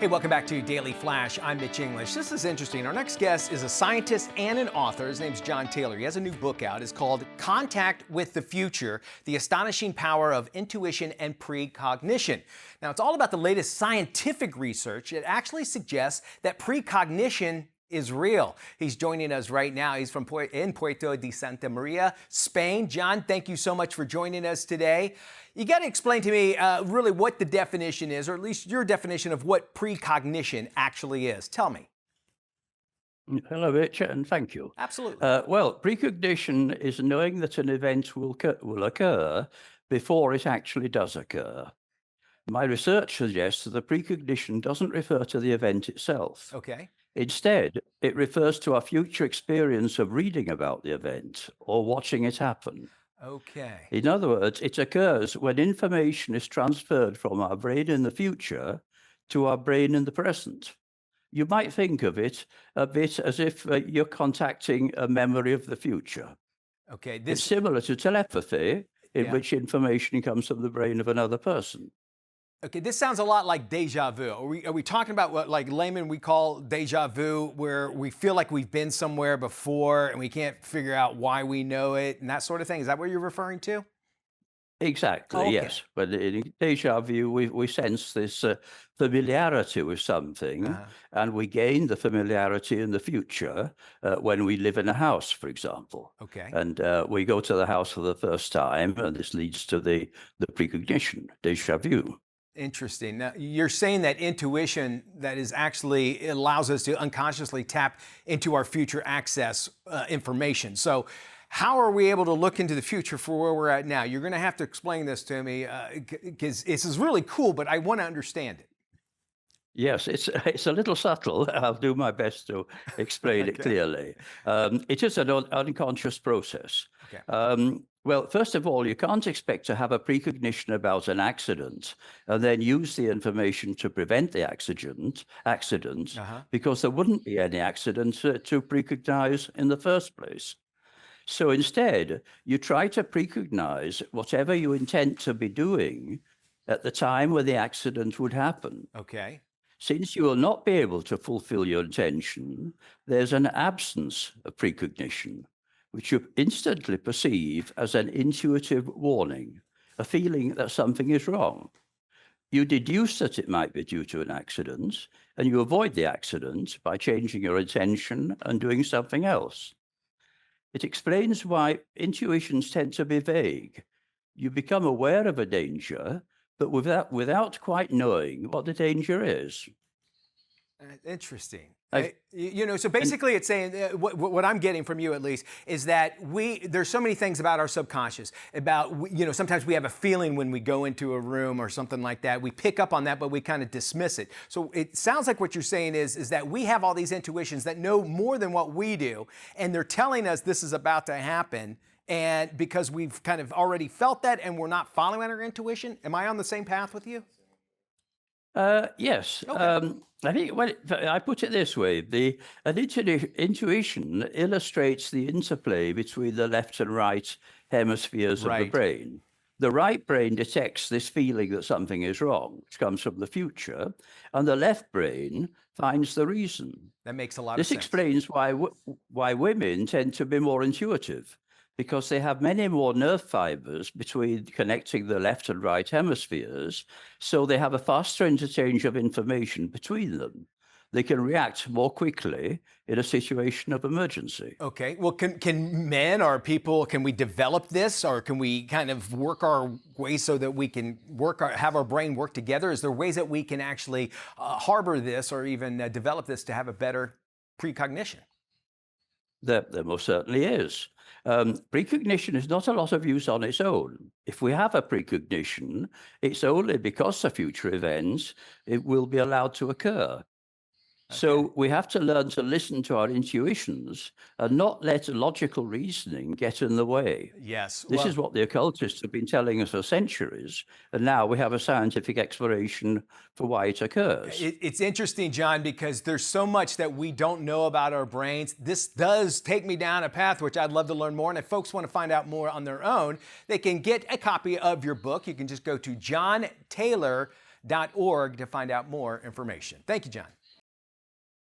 Hey, welcome back to Daily Flash. I'm Mitch English. This is interesting. Our next guest is a scientist and an author. His name's John Taylor. He has a new book out. It's called Contact with the Future, The Astonishing Power of Intuition and Precognition. Now, it's all about the latest scientific research. It actually suggests that precognition is real. He's joining us right now. He's from Puerto de Santa Maria, Spain. John, thank you so much for joining us today. You got to explain to me really what the definition is, or at least your definition of what precognition actually is. Tell me. Hello, Richard, and thank you. Absolutely. Well, precognition is knowing that an event will occur before it actually does occur. My research suggests that the precognition doesn't refer to the event itself. Okay. Instead, it refers to our future experience of reading about the event or watching it happen. Okay. In other words, it occurs when information is transferred from our brain in the future to our brain in the present. You might think of it a bit as if you're contacting a memory of the future. Okay. It's similar to telepathy, in which information comes from the brain of another person. Okay, this sounds a lot like deja vu. Are we talking about what, like layman, we call deja vu, where we feel like we've been somewhere before and we can't figure out why we know it and that sort of thing? Is that what you're referring to? Exactly, Okay. yes. But in deja vu, we sense this familiarity with something, and we gain the familiarity in the future when we live in a house, for example. Okay. And we go to the house for the first time, and this leads to the precognition, deja vu. Interesting. Now, you're saying that intuition that is actually allows us to unconsciously tap into our future access information. So how are we able to look into the future for where we're at now? You're going to have to explain this to me because this is really cool, but I want to understand it. Yes, it's a little subtle. I'll do my best to explain it clearly. It is an unconscious process. Okay. Well, first of all, you can't expect to have a precognition about an accident and then use the information to prevent the accident, because there wouldn't be any accident to precognize in the first place. So instead, you try to precognize whatever you intend to be doing at the time when the accident would happen. Okay. Since you will not be able to fulfill your intention, there's an absence of precognition, which you instantly perceive as an intuitive warning, a feeling that something is wrong. You deduce that it might be due to an accident, and you avoid the accident by changing your intention and doing something else. It explains why intuitions tend to be vague. You become aware of a danger, but without quite knowing what the danger is. Interesting. So basically it's saying, what I'm getting from you at least, is that there's so many things about our subconscious, about, sometimes we have a feeling when we go into a room or something like that. We pick up on that, but we kind of dismiss it. So it sounds like what you're saying is that we have all these intuitions that know more than what we do, and they're telling us this is about to happen. And because we've kind of already felt that and we're not following our intuition, am I on the same path with you? Yes. Okay. I think, well, I put it this way, an intuition illustrates the interplay between the left and right hemispheres of the brain. The right brain detects this feeling that something is wrong, which comes from the future, and the left brain finds the reason. That makes a lot of sense. This explains why women tend to be more intuitive, because they have many more nerve fibers between connecting the left and right hemispheres, so they have a faster interchange of information between them. They can react more quickly in a situation of emergency. Okay. Well, can men or people, can we develop this, or can we kind of work our way so that we can have our brain work together? Is there ways that we can actually harbor this or even develop this to have a better precognition? There most certainly is. Precognition is not a lot of use on its own. If we have a precognition, it's only because of future events it will be allowed to occur. So we have to learn to listen to our intuitions and not let logical reasoning get in the way. Yes. This is what the occultists have been telling us for centuries, and now we have a scientific explanation for why it occurs. It's interesting, John, because there's so much that we don't know about our brains. This does take me down a path which I'd love to learn more. And if folks want to find out more on their own, they can get a copy of your book. You can just go to John Taylor to find out more information. Thank you, John.